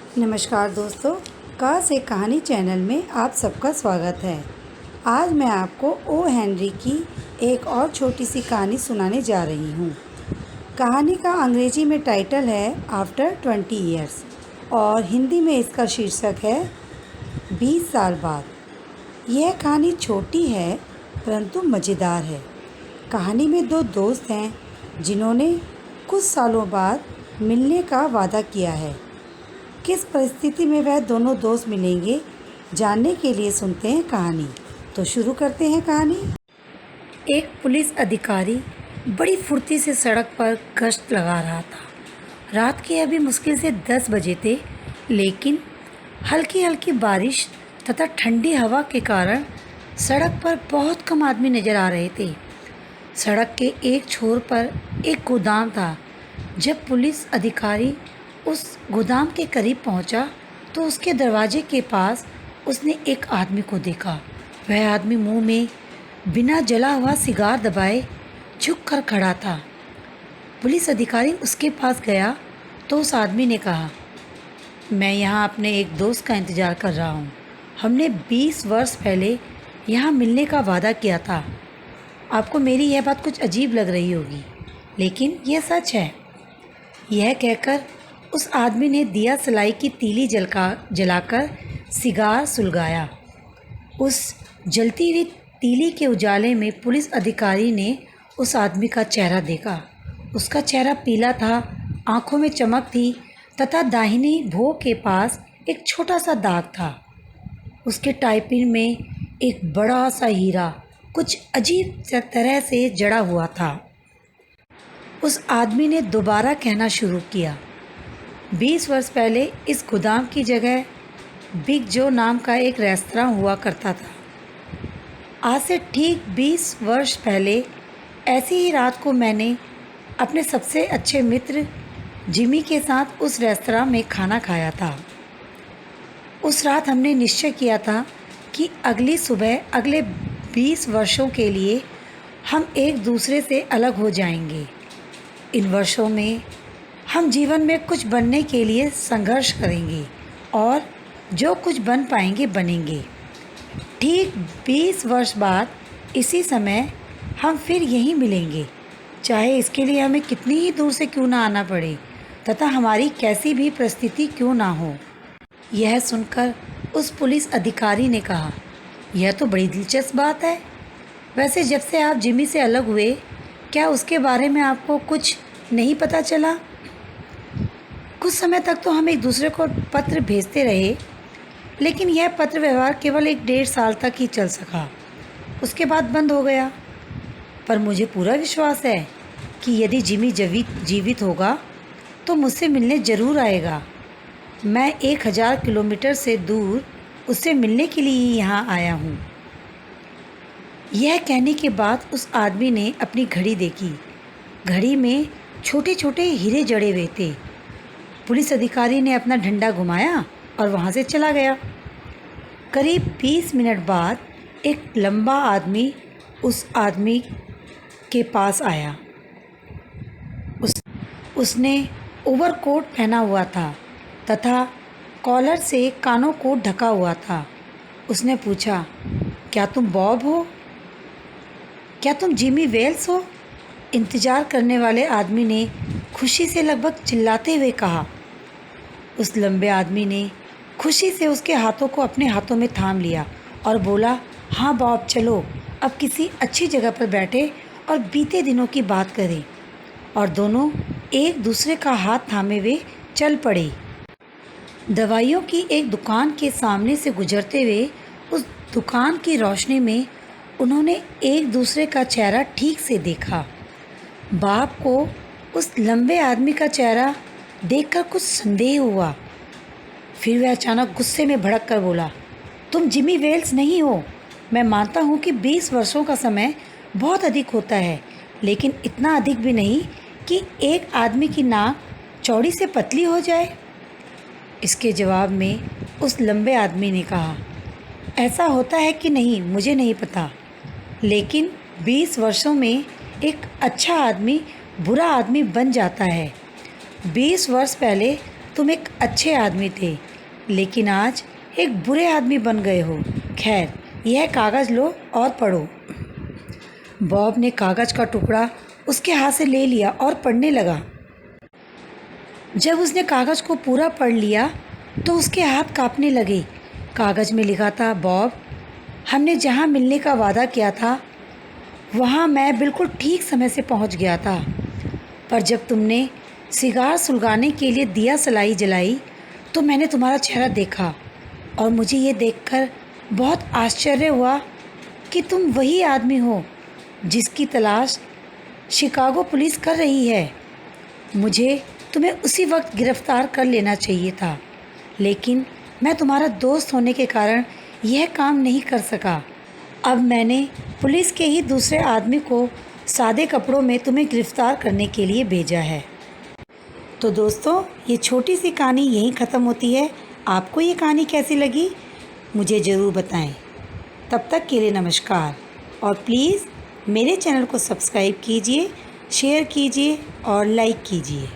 नमस्कार दोस्तों, काश एक कहानी चैनल में आप सबका स्वागत है। आज मैं आपको ओ हेनरी की एक और छोटी सी कहानी सुनाने जा रही हूँ। कहानी का अंग्रेजी में टाइटल है आफ्टर 20 ईयर्स और हिंदी में इसका शीर्षक है 20 साल बाद। यह कहानी छोटी है परंतु मज़ेदार है। कहानी में दो दोस्त हैं जिन्होंने कुछ सालों बाद मिलने का वादा किया है। किस परिस्थिति में वह दोनों दोस्त मिलेंगे, जानने के लिए सुनते हैं कहानी। तो शुरू करते हैं कहानी। एक पुलिस अधिकारी बड़ी फुर्ती से सड़क पर गश्त लगा रहा था। रात के अभी मुश्किल से 10 बजे थे, लेकिन हल्की हल्की बारिश तथा ठंडी हवा के कारण सड़क पर बहुत कम आदमी नज़र आ रहे थे। सड़क के एक छोर पर एक गोदाम था। जब पुलिस अधिकारी उस गोदाम के करीब पहुंचा तो उसके दरवाजे के पास उसने एक आदमी को देखा। वह आदमी मुंह में बिना जला हुआ सिगार दबाए झुक कर खड़ा था। पुलिस अधिकारी उसके पास गया तो उस आदमी ने कहा, मैं यहाँ अपने एक दोस्त का इंतज़ार कर रहा हूँ। हमने 20 वर्ष पहले यहाँ मिलने का वादा किया था। आपको मेरी यह बात कुछ अजीब लग रही होगी, लेकिन यह सच है। यह कहकर उस आदमी ने दिया सलाई की तीली जलाकर सिगार सुलगाया। उस जलती हुई तीली के उजाले में पुलिस अधिकारी ने उस आदमी का चेहरा देखा। उसका चेहरा पीला था, आंखों में चमक थी तथा दाहिनी भौं के पास एक छोटा सा दाग था। उसके टाइपिन में एक बड़ा सा हीरा कुछ अजीब तरह से जड़ा हुआ था। उस आदमी ने दोबारा कहना शुरू किया, 20 वर्ष पहले इस गोदाम की जगह बिग जो नाम का एक रेस्तरां हुआ करता था। आज से ठीक 20 वर्ष पहले ऐसी ही रात को मैंने अपने सबसे अच्छे मित्र जिमी के साथ उस रेस्तरां में खाना खाया था। उस रात हमने निश्चय किया था कि अगली सुबह अगले 20 वर्षों के लिए हम एक दूसरे से अलग हो जाएंगे। इन वर्षों में हम जीवन में कुछ बनने के लिए संघर्ष करेंगे और जो कुछ बन पाएंगे बनेंगे। ठीक 20 वर्ष बाद इसी समय हम फिर यहीं मिलेंगे, चाहे इसके लिए हमें कितनी ही दूर से क्यों ना आना पड़े तथा हमारी कैसी भी परिस्थिति क्यों ना हो। यह सुनकर उस पुलिस अधिकारी ने कहा, यह तो बड़ी दिलचस्प बात है। वैसे जब से आप जिमी से अलग हुए, क्या उसके बारे में आपको कुछ नहीं पता चला? कुछ समय तक तो हम एक दूसरे को पत्र भेजते रहे, लेकिन यह पत्र व्यवहार केवल 1-1.5 साल तक ही चल सका। उसके बाद बंद हो गया। पर मुझे पूरा विश्वास है कि यदि जिमी जीवित होगा तो मुझसे मिलने ज़रूर आएगा। मैं 1000 किलोमीटर से दूर उससे मिलने के लिए यहाँ आया हूँ। यह कहने के बाद उस आदमी ने अपनी घड़ी देखी। घड़ी में छोटे छोटे हीरे जड़े हुए थे। पुलिस अधिकारी ने अपना डंडा घुमाया और वहाँ से चला गया। करीब 20 मिनट बाद एक लंबा आदमी उस आदमी के पास आया। उसने ओवरकोट पहना हुआ था तथा कॉलर से कानों को ढका हुआ था। उसने पूछा, क्या तुम बॉब हो? क्या तुम जिमी वेल्स हो? इंतज़ार करने वाले आदमी ने खुशी से लगभग चिल्लाते हुए कहा। उस लंबे आदमी ने खुशी से उसके हाथों को अपने हाथों में थाम लिया और बोला, हाँ बॉब, चलो अब किसी अच्छी जगह पर बैठे और बीते दिनों की बात करें। और दोनों एक दूसरे का हाथ थामे हुए चल पड़े। दवाइयों की एक दुकान के सामने से गुजरते हुए उस दुकान की रोशनी में उन्होंने एक दूसरे का चेहरा ठीक से देखा। बाप को उस लंबे आदमी का चेहरा देखकर कुछ संदेह हुआ। फिर वह अचानक गुस्से में भड़क कर बोला, तुम जिमी वेल्स नहीं हो। मैं मानता हूँ कि 20 वर्षों का समय बहुत अधिक होता है, लेकिन इतना अधिक भी नहीं कि एक आदमी की नाक चौड़ी से पतली हो जाए। इसके जवाब में उस लंबे आदमी ने कहा, ऐसा होता है कि नहीं मुझे नहीं पता, लेकिन 20 वर्षों में एक अच्छा आदमी बुरा आदमी बन जाता है। 20 वर्ष पहले तुम एक अच्छे आदमी थे, लेकिन आज एक बुरे आदमी बन गए हो। खैर, यह कागज़ लो और पढ़ो। बॉब ने कागज़ का टुकड़ा उसके हाथ से ले लिया और पढ़ने लगा। जब उसने कागज़ को पूरा पढ़ लिया तो उसके हाथ कांपने लगे। कागज़ में लिखा था, बॉब, हमने जहाँ मिलने का वादा किया था वहाँ मैं बिल्कुल ठीक समय से पहुँच गया था, पर जब तुमने सिगार सुलगाने के लिए दिया सलाई जलाई तो मैंने तुम्हारा चेहरा देखा और मुझे ये देखकर बहुत आश्चर्य हुआ कि तुम वही आदमी हो जिसकी तलाश शिकागो पुलिस कर रही है। मुझे तुम्हें उसी वक्त गिरफ्तार कर लेना चाहिए था, लेकिन मैं तुम्हारा दोस्त होने के कारण यह काम नहीं कर सका। अब मैंने पुलिस के ही दूसरे आदमी को सादे कपड़ों में तुम्हें गिरफ्तार करने के लिए भेजा है। तो दोस्तों, ये छोटी सी कहानी यहीं ख़त्म होती है। आपको ये कहानी कैसी लगी मुझे ज़रूर बताएं। तब तक के लिए नमस्कार, और प्लीज़ मेरे चैनल को सब्सक्राइब कीजिए, शेयर कीजिए और लाइक कीजिए।